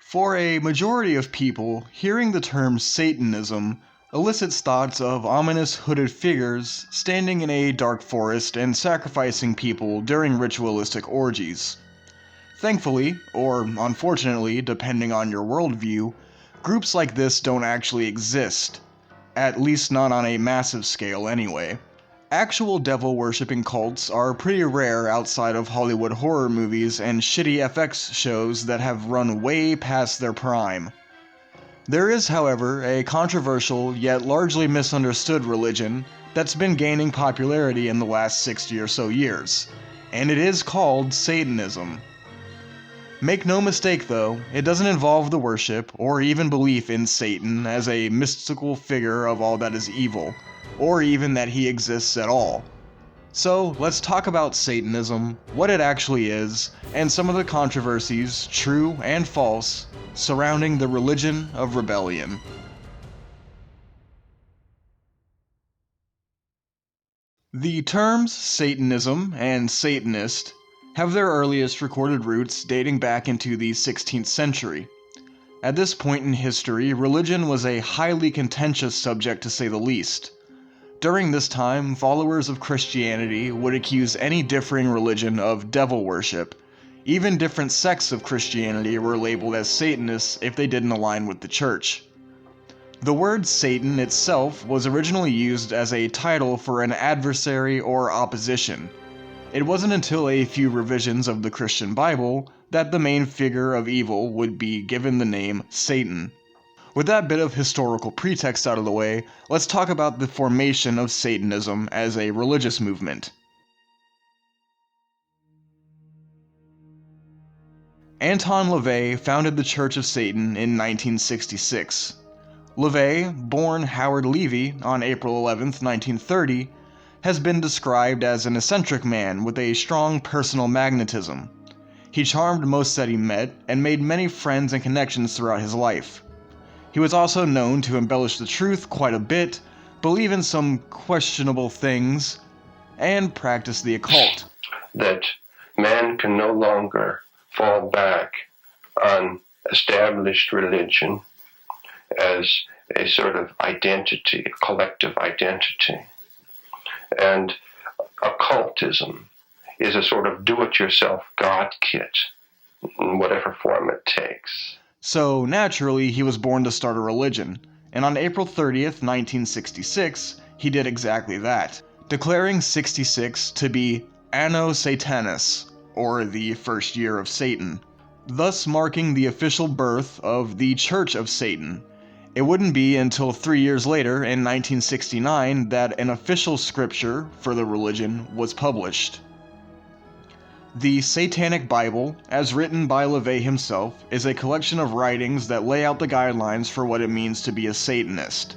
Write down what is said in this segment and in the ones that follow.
For a majority of people, hearing the term Satanism elicits thoughts of ominous hooded figures standing in a dark forest and sacrificing people during ritualistic orgies. Thankfully, or unfortunately, depending on your worldview, groups like this don't actually exist, at least not on a massive scale anyway. Actual devil-worshipping cults are pretty rare outside of Hollywood horror movies and shitty FX shows that have run way past their prime. There is, however, a controversial yet largely misunderstood religion that's been gaining popularity in the last 60 or so years, and it is called Satanism. Make no mistake though, it doesn't involve the worship or even belief in Satan as a mystical figure of all that is evil, or even that he exists at all. So let's talk about Satanism, what it actually is, and some of the controversies, true and false, surrounding the religion of rebellion. The terms Satanism and Satanist have their earliest recorded roots dating back into the 16th century. At this point in history, religion was a highly contentious subject to say the least. During this time, followers of Christianity would accuse any differing religion of devil worship. Even different sects of Christianity were labeled as Satanists if they didn't align with the church. The word Satan itself was originally used as a title for an adversary or opposition. It wasn't until a few revisions of the Christian Bible that the main figure of evil would be given the name Satan. With that bit of historical pretext out of the way, let's talk about the formation of Satanism as a religious movement. Anton LaVey founded the Church of Satan in 1966. LaVey, born Howard Levy on April 11, 1930, has been described as an eccentric man with a strong personal magnetism. He charmed most that he met and made many friends and connections throughout his life. He was also known to embellish the truth quite a bit, believe in some questionable things, and practice the occult. That man can no longer fall back on established religion as a sort of identity, a collective identity. And occultism is a sort of do-it-yourself God kit, in whatever form it takes. So naturally, he was born to start a religion, and on April 30th, 1966, he did exactly that, declaring 66 to be Anno Satanis, or the first year of Satan, thus marking the official birth of the Church of Satan. It wouldn't be until 3 years later, in 1969, that an official scripture for the religion was published. The Satanic Bible, as written by LaVey himself, is a collection of writings that lay out the guidelines for what it means to be a Satanist.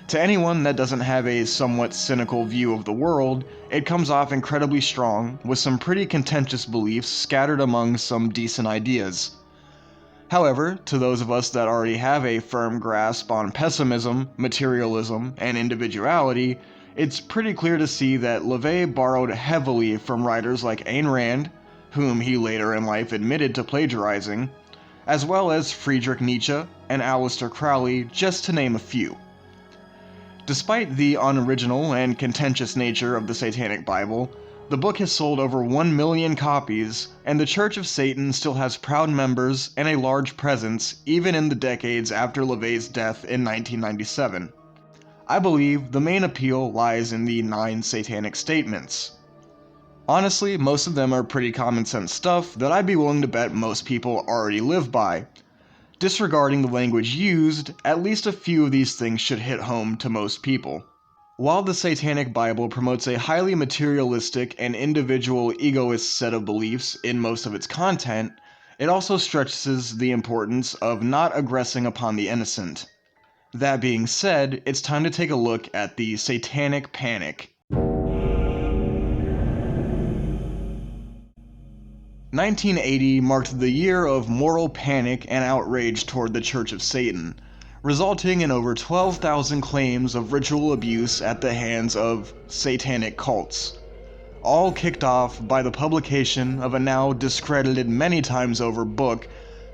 To anyone that doesn't have a somewhat cynical view of the world, it comes off incredibly strong, with some pretty contentious beliefs scattered among some decent ideas. However, to those of us that already have a firm grasp on pessimism, materialism, and individuality, it's pretty clear to see that LaVey borrowed heavily from writers like Ayn Rand, whom he later in life admitted to plagiarizing, as well as Friedrich Nietzsche and Aleister Crowley, just to name a few. Despite the unoriginal and contentious nature of the Satanic Bible, the book has sold over 1 million copies, and the Church of Satan still has proud members and a large presence even in the decades after LaVey's death in 1997. I believe the main appeal lies in the 9 satanic statements. Honestly, most of them are pretty common sense stuff that I'd be willing to bet most people already live by. Disregarding the language used, at least a few of these things should hit home to most people. While the Satanic Bible promotes a highly materialistic and individual egoist set of beliefs in most of its content, it also stresses the importance of not aggressing upon the innocent. That being said, it's time to take a look at the Satanic Panic. 1980 marked the year of moral panic and outrage toward the Church of Satan, resulting in over 12,000 claims of ritual abuse at the hands of satanic cults, all kicked off by the publication of a now discredited many times over book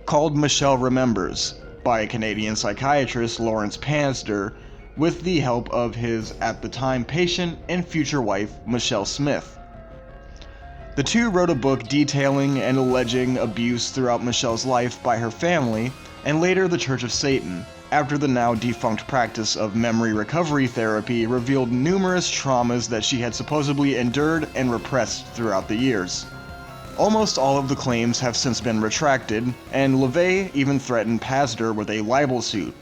called Michelle Remembers by Canadian psychiatrist Lawrence Pasder with the help of his at the time patient and future wife Michelle Smith. The two wrote a book detailing and alleging abuse throughout Michelle's life by her family and later the Church of Satan, after the now defunct practice of memory recovery therapy revealed numerous traumas that she had supposedly endured and repressed throughout the years. Almost all of the claims have since been retracted, and LaVey even threatened Pasder with a libel suit,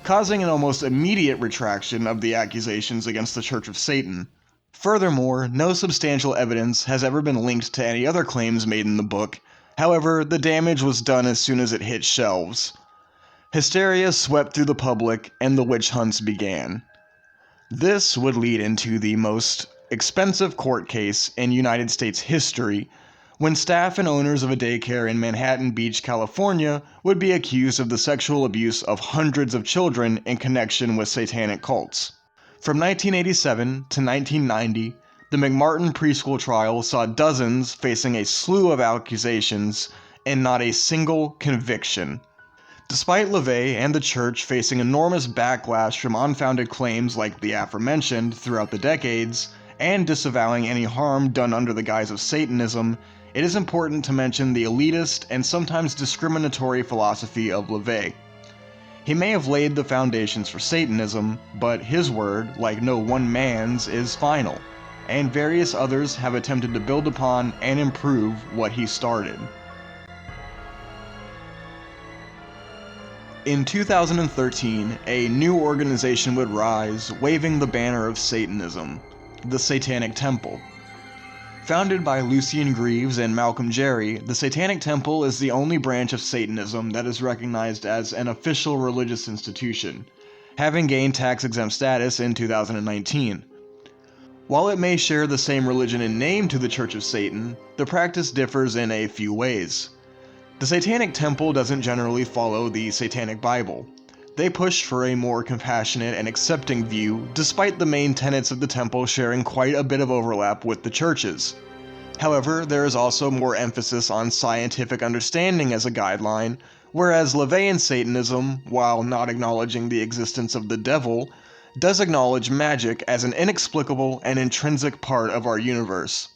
causing an almost immediate retraction of the accusations against the Church of Satan. Furthermore, no substantial evidence has ever been linked to any other claims made in the book. However, the damage was done as soon as it hit shelves. Hysteria swept through the public, and the witch hunts began. This would lead into the most expensive court case in United States history, when staff and owners of a daycare in Manhattan Beach, California, would be accused of the sexual abuse of hundreds of children in connection with satanic cults. From 1987 to 1990, the McMartin preschool trial saw dozens facing a slew of accusations and not a single conviction. Despite LaVey and the church facing enormous backlash from unfounded claims like the aforementioned throughout the decades, and disavowing any harm done under the guise of Satanism, it is important to mention the elitist and sometimes discriminatory philosophy of LaVey. He may have laid the foundations for Satanism, but his word, like no one man's, is final, and various others have attempted to build upon and improve what he started. In 2013, a new organization would rise, waving the banner of Satanism, the Satanic Temple. Founded by Lucien Greaves and Malcolm Jerry, the Satanic Temple is the only branch of Satanism that is recognized as an official religious institution, having gained tax-exempt status in 2019. While it may share the same religion in name to the Church of Satan, the practice differs in a few ways. The Satanic Temple doesn't generally follow the Satanic Bible. They push for a more compassionate and accepting view, despite the main tenets of the temple sharing quite a bit of overlap with the churches. However, there is also more emphasis on scientific understanding as a guideline, whereas LaVeyan Satanism, while not acknowledging the existence of the devil, does acknowledge magic as an inexplicable and intrinsic part of our universe.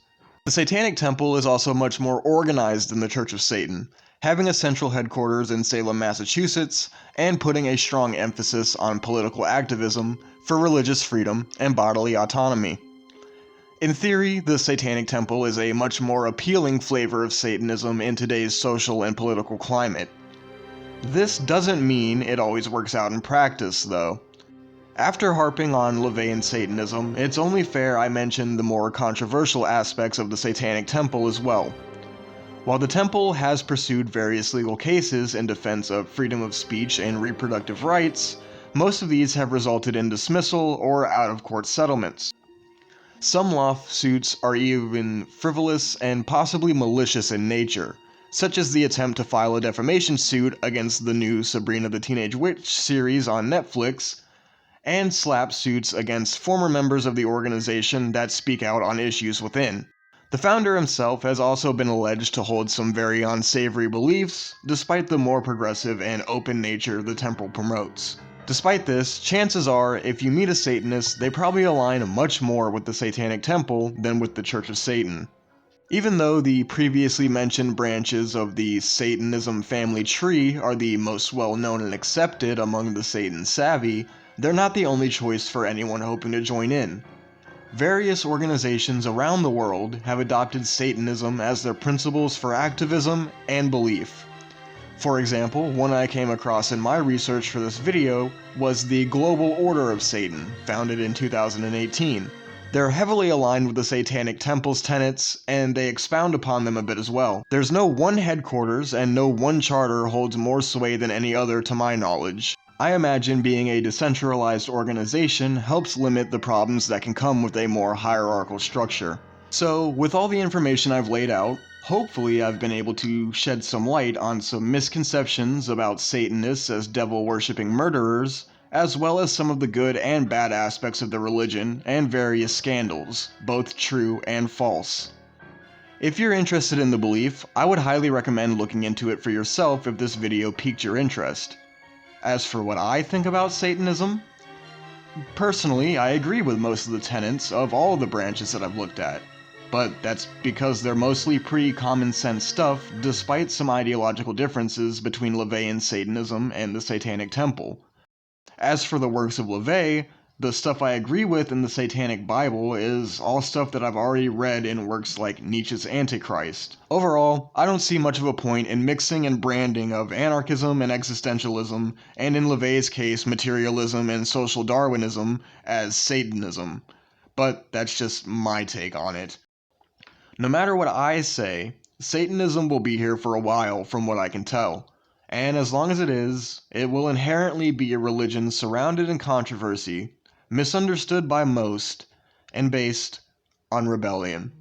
The Satanic Temple is also much more organized than the Church of Satan, having a central headquarters in Salem, Massachusetts, and putting a strong emphasis on political activism for religious freedom and bodily autonomy. In theory, the Satanic Temple is a much more appealing flavor of Satanism in today's social and political climate. This doesn't mean it always works out in practice, though. After harping on LaVeyan Satanism, it's only fair I mention the more controversial aspects of the Satanic Temple as well. While the temple has pursued various legal cases in defense of freedom of speech and reproductive rights, most of these have resulted in dismissal or out-of-court settlements. Some lawsuits are even frivolous and possibly malicious in nature, such as the attempt to file a defamation suit against the new Sabrina the Teenage Witch series on Netflix, and slap suits against former members of the organization that speak out on issues within. The founder himself has also been alleged to hold some very unsavory beliefs, despite the more progressive and open nature the temple promotes. Despite this, chances are, if you meet a Satanist, they probably align much more with the Satanic Temple than with the Church of Satan. Even though the previously mentioned branches of the Satanism family tree are the most well-known and accepted among the Satan savvy, they're not the only choice for anyone hoping to join in. Various organizations around the world have adopted Satanism as their principles for activism and belief. For example, one I came across in my research for this video was the Global Order of Satan, founded in 2018. They're heavily aligned with the Satanic Temple's tenets, and they expound upon them a bit as well. There's no one headquarters, and no one charter holds more sway than any other to my knowledge. I imagine being a decentralized organization helps limit the problems that can come with a more hierarchical structure. So, with all the information I've laid out, hopefully I've been able to shed some light on some misconceptions about Satanists as devil-worshipping murderers, as well as some of the good and bad aspects of the religion and various scandals, both true and false. If you're interested in the belief, I would highly recommend looking into it for yourself if this video piqued your interest. As for what I think about Satanism, personally, I agree with most of the tenets of all the branches that I've looked at, but that's because they're mostly pretty common sense stuff despite some ideological differences between LaVey and Satanism and the Satanic Temple. As for the works of LaVey, the stuff I agree with in the Satanic Bible is all stuff that I've already read in works like Nietzsche's Antichrist. Overall, I don't see much of a point in mixing and branding of anarchism and existentialism, and in LaVey's case, materialism and social Darwinism, as Satanism. But that's just my take on it. No matter what I say, Satanism will be here for a while from what I can tell. And as long as it is, it will inherently be a religion surrounded in controversy, misunderstood by most, and based on rebellion.